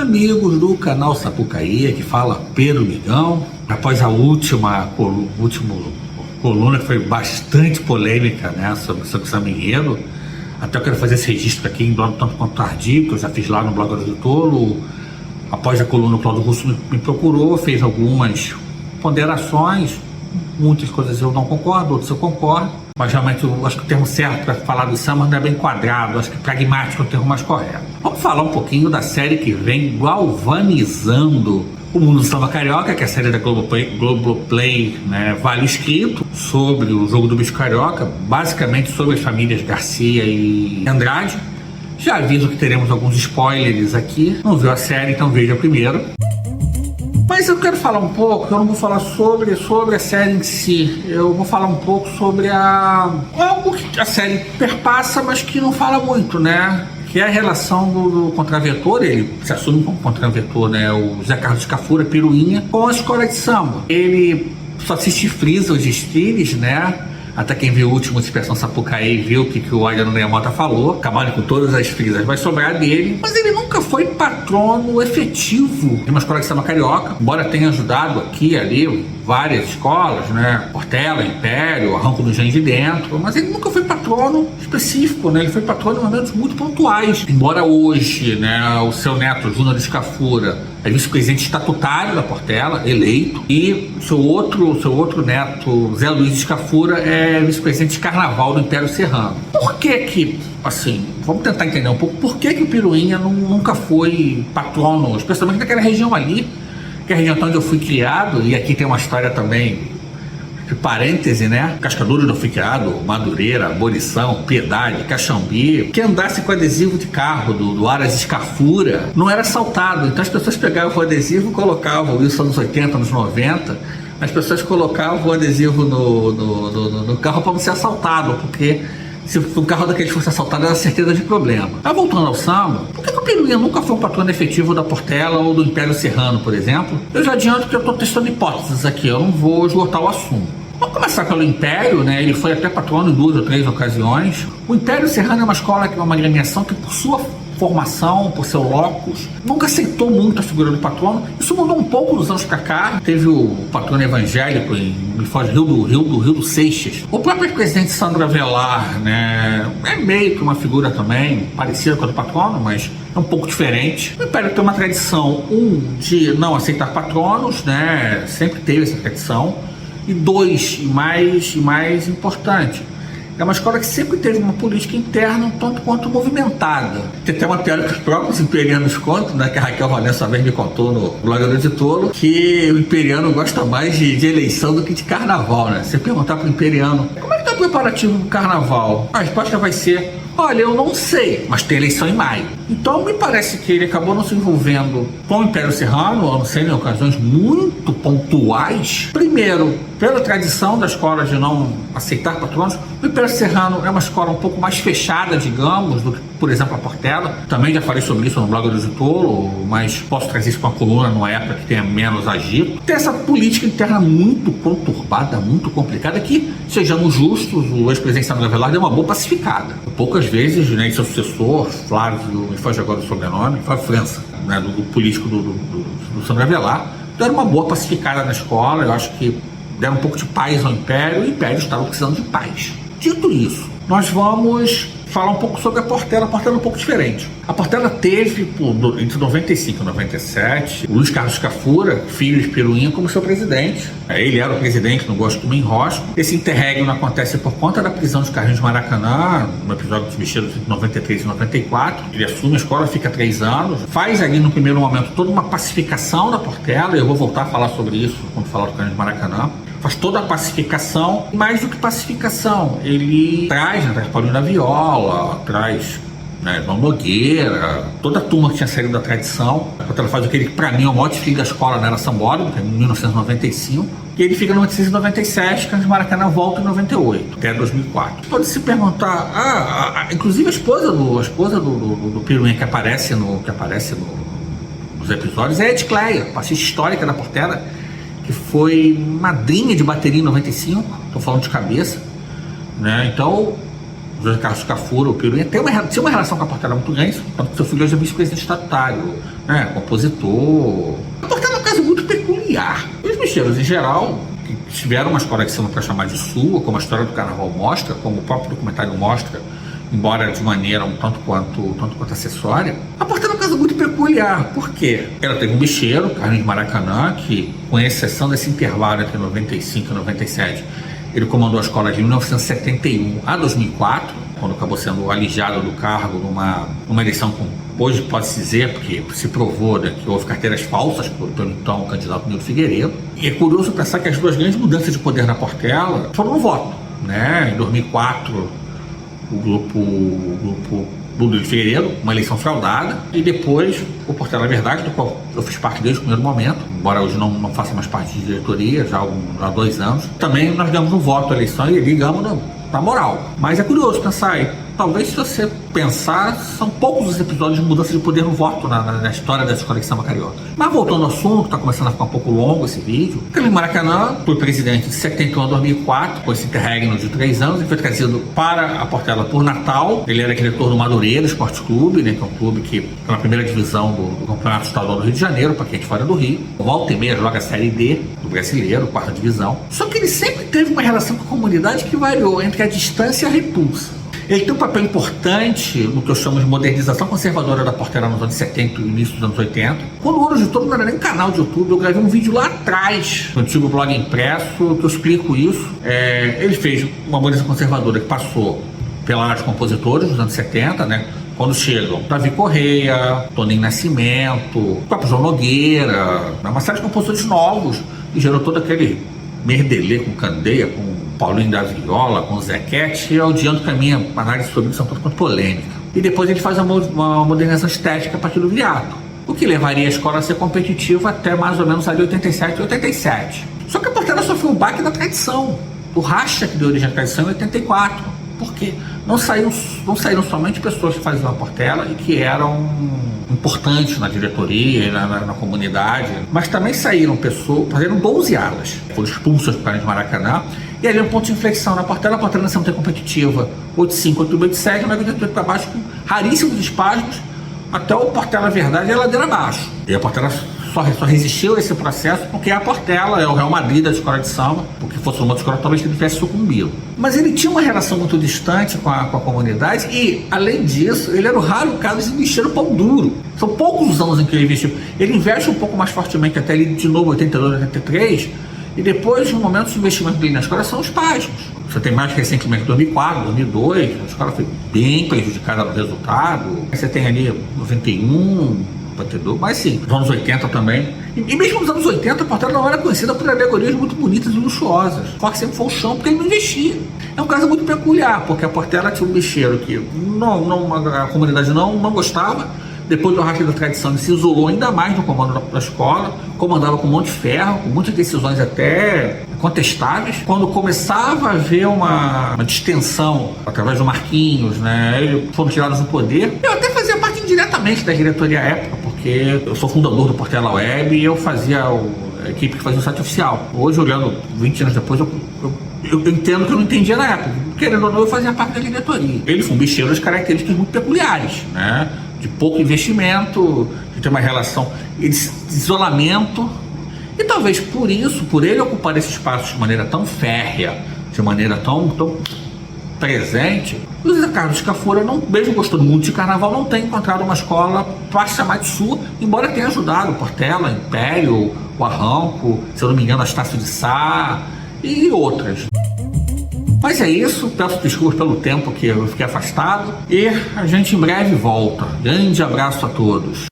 Amigos do canal Sapucaí, que fala Pedro Migão. Após a última coluna, que foi bastante polêmica, né, sobre o samba enredo, até eu quero fazer esse registro aqui em blog tanto quanto tardio, que eu já fiz lá no blog do Tolo. Após a coluna, o Cláudio Russo me procurou, fez algumas ponderações, muitas coisas eu não concordo, outras eu concordo, mas realmente eu acho que o termo certo para falar do samba não é bem quadrado, acho que pragmático é o termo mais correto. Vamos falar um pouquinho da série que vem galvanizando o mundo do samba carioca, que é a série da Globoplay, né, Vale Escrito, sobre o jogo do bicho carioca, basicamente sobre as famílias Garcia e Andrade. Já aviso que teremos alguns spoilers aqui, não viu a série, então veja primeiro. Mas eu quero falar um pouco, eu não vou falar sobre a série em si, eu vou falar um pouco sobre algo que a série perpassa, mas que não fala muito, né? Que é a relação do contraventor, ele se assume como contraventor, né? O Zé Carlos Scafura, Piruinha, com a escola de samba. Ele só assiste frisa os desfiles, né? Até quem viu o último Dispersão Sapucaí viu o que o Adriano Neymota falou, acabando com todas as frisas, vai sobrar dele. Mas ele nunca foi patrono efetivo de uma escola de samba carioca, embora tenha ajudado aqui e ali várias escolas, né? Portela, Império, Arranco do Gen de Dentro, mas ele nunca foi patrono específico, né? Ele foi patrono em momentos muito pontuais. Embora hoje, né, o seu neto, Júnior Scafura, é vice-presidente estatutário da Portela, eleito, e seu outro neto, Zé Luiz Scafura, é vice-presidente de Carnaval do Império Serrano. Por que, assim, vamos tentar entender um pouco, por que o Piruinha nunca foi patrono, especialmente naquela região ali, que é a região onde eu fui criado, e aqui tem uma história também, de parêntese, né? Cascadura onde eu fui criado, Madureira, Borição, Piedade, Caxambi. Quem andasse com adesivo de carro do Aras Scafura não era assaltado, então as pessoas pegavam o adesivo e colocavam, isso nos 80, nos 90, as pessoas colocavam o adesivo no carro para não ser assaltado, porque se o carro daqueles fosse assaltado era certeza de problema. Mas voltando ao samba, por que o Piruinha nunca foi um patrono efetivo da Portela ou do Império Serrano, por exemplo? Eu já adianto que eu estou testando hipóteses aqui, eu não vou esgotar o assunto. Vamos começar pelo Império, né? Ele foi até patrono em 2 ou 3 ocasiões. O Império Serrano é uma escola, uma agremiação que, por sua formação, por seu locus, nunca aceitou muito a figura do patrono. Isso mudou um pouco nos anos pra cá. Teve o patrono evangélico em Rio do Seixas. O próprio presidente Sandro Avelar, né, é meio que uma figura também parecida com a do patrono, mas é um pouco diferente. O Império tem uma tradição, de não aceitar patronos, né, sempre teve essa tradição, e 2, mais importante, é uma escola que sempre teve uma política interna um tanto quanto movimentada. Tem até uma teoria que os próprios imperianos contam, né, que a Raquel Valença uma vez me contou no blog do Tolo, que o imperiano gosta mais de eleição do que de carnaval, né? Você perguntar para o imperiano, como é que está o preparativo do carnaval? A resposta vai ser, olha, eu não sei, mas tem eleição em maio. Então me parece que ele acabou não se envolvendo com o Império Serrano, a não ser em ocasiões muito pontuais. Primeiro, pela tradição da escola de não aceitar patronos, o Império Serrano é uma escola um pouco mais fechada, digamos, do que, por exemplo, a Portela. Também já falei sobre isso no blog do Tolo, mas posso trazer isso para uma coluna numa época que tenha menos agito. Tem essa política interna muito conturbada, muito complicada, que, sejamos justos, o ex-presidente Sandro Avelar deu uma boa pacificada. Poucas vezes, né, seu sucessor, Flávio, me foge agora o sobrenome, Flávio França, né, do político do Sandro Avelar, deram uma boa pacificada na escola. Eu acho que deram um pouco de paz ao Império, e o Império estava precisando de paz. Dito isso, nós vamos falar um pouco sobre a Portela. A Portela é um pouco diferente. A Portela teve, entre 95 e 97, o Luiz Carlos Scafura, filho de Piruinha, como seu presidente. Ele era o presidente, não gosto do enrosco. Esse interregno acontece por conta da prisão de Carlinhos de Maracanã, no episódio dos Bicheiros de 93 e 94. Ele assume a escola, fica 3 anos, faz ali no primeiro momento toda uma pacificação da Portela, e eu vou voltar a falar sobre isso quando falar do Carlinhos de Maracanã. Faz toda a pacificação, mais do que pacificação, ele traz, né, traz Paulinho da Viola, traz, né, João Nogueira, toda a turma que tinha saído da tradição. Ela faz aquele que para mim é o maior desfile da escola, né, era Sambódromo, em 1995, e ele fica no 1997, Carlos de Maracanã volta em 98, até 2004. Pode se perguntar, inclusive a esposa do Piruinha que aparece nos episódios é a Edcleia, passista histórica da Portela, que foi madrinha de bateria em 95, estou falando de cabeça, né? Então José Carlos Scafura, o Peruinha, tinha uma relação com a Portela muito grande, tanto que seu filho hoje é vice-presidente estatutário, né, compositor. A Portela é um caso muito peculiar. Os bicheiros, em geral, que tiveram uma escola que se chama para chamar de sua, como a história do carnaval mostra, como o próprio documentário mostra, embora de maneira um tanto quanto acessória. A Portela é um caso muito peculiar. Por quê? Ela teve um bicheiro, Carlinhos Maracanã, que, com exceção desse intervalo entre 95 e 97, ele comandou a escola de 1971 a 2004, quando acabou sendo alijado do cargo numa eleição com, hoje pode-se dizer, porque se provou, né, que houve carteiras falsas pelo então candidato Nildo Figueiredo. E é curioso pensar que as duas grandes mudanças de poder na Portela foram no voto, né? Em 2004, o grupo Nildo Figueiredo, uma eleição fraudada, e depois o Portela Verdade, do qual eu fiz parte desde o primeiro momento, embora hoje não faça mais parte de diretoria, já há 2 anos. Também nós ganhamos no voto a eleição e ligamos na moral. Mas é curioso pensar aí, talvez se você pensar, são poucos os episódios de mudança de poder no voto na história da escola de samba carioca. Mas voltando ao assunto, está começando a ficar um pouco longo esse vídeo. Carlinhos Maracanã foi presidente de 71 a 2004, com esse interregno de 3 anos, ele foi trazido para a Portela por Natal. Ele era diretor do Madureira Esporte Clube, né, que é um clube que está na primeira divisão do Campeonato Estadual do Rio de Janeiro, para quem é de fora do Rio. Volta e meia joga a Série D do Brasileiro, 4ª divisão. Só que ele sempre teve uma relação com a comunidade que variou entre a distância e a repulsa. Ele tem um papel importante no que eu chamo de modernização conservadora da Portela nos anos 70 e início dos anos 80. Quando o Ouro de Touro não era nem canal de YouTube, eu gravei um vídeo lá atrás, no antigo blog impresso, que eu explico isso. Ele fez uma modernização conservadora que passou pela área de compositores dos anos 70, né? Quando chegam Davi Correia, Toninho Nascimento, o próprio João Nogueira, uma série de compositores novos, e gerou todo aquele merdelê com Candeia, com Paulinho da Viola, com Zequete, e adianto que a minha análise sobre isso é um tanto quanto polêmica. E depois ele faz uma modernização estética a partir do Viriato, o que levaria a escola a ser competitiva até mais ou menos ali 87 e 87. Só que a Portela sofreu um baque da tradição, o racha que deu origem à tradição em 84. Por quê? Não saíram somente pessoas que faziam a Portela e que eram importantes na diretoria e na comunidade, mas também saíram pessoas, faziam 12 alas, foram expulsas do Carlinhos Maracanã, e ali é um ponto de inflexão na Portela. A Portela não tem competitiva, 85, 88, 87, mas 88 para baixo, com raríssimos espasmos, até o Portela Verdade e a ladeira abaixo. E a Portela só resistiu a esse processo porque a Portela é o Real Madrid da escola de samba, porque fosse uma outra escola talvez ele tivesse sucumbido. Mas ele tinha uma relação muito distante com a comunidade e, além disso, ele era o raro caso de investir no pão duro. São poucos os anos em que ele investiu. Ele investe um pouco mais fortemente até ele de novo, 82, 83, e depois, no momento de investimento dele na escola, são os pasmos. Você tem mais recentemente 2004, 2002, a escola foi bem prejudicada no resultado. Você tem ali 91, 92, mas sim, nos anos 80 também. E mesmo nos anos 80, a Portela não era conhecida por alegorias muito bonitas e luxuosas. O foco sempre foi o chão, porque ele não investia. É um caso muito peculiar, porque a Portela tinha um bicheiro que a comunidade não gostava. Depois do arrasto da tradição, ele se isolou ainda mais no comando da escola, comandava com um monte de ferro, com muitas decisões até contestáveis. Quando começava a haver uma distensão através do Marquinhos, né, eles foram tirados do poder. Eu até fazia parte indiretamente da diretoria à época, porque eu sou fundador do Portela Web e eu fazia a equipe que fazia o site oficial. Hoje, olhando 20 anos depois, eu entendo que eu não entendia na época. Querendo ou não, eu fazia parte da diretoria. Ele foi um bicheiro de características muito peculiares, né? De pouco investimento, de ter uma relação de isolamento, e talvez por isso, por ele ocupar esse espaço de maneira tão férrea, de maneira tão presente, o José Carlos Scafura, mesmo gostando muito de carnaval, não tem encontrado uma escola para chamar de sua, embora tenha ajudado o Portela, Império, o Arranco, se eu não me engano, a Estácio de Sá e outras. Mas é isso, peço desculpas pelo tempo que eu fiquei afastado e a gente em breve volta. Grande abraço a todos.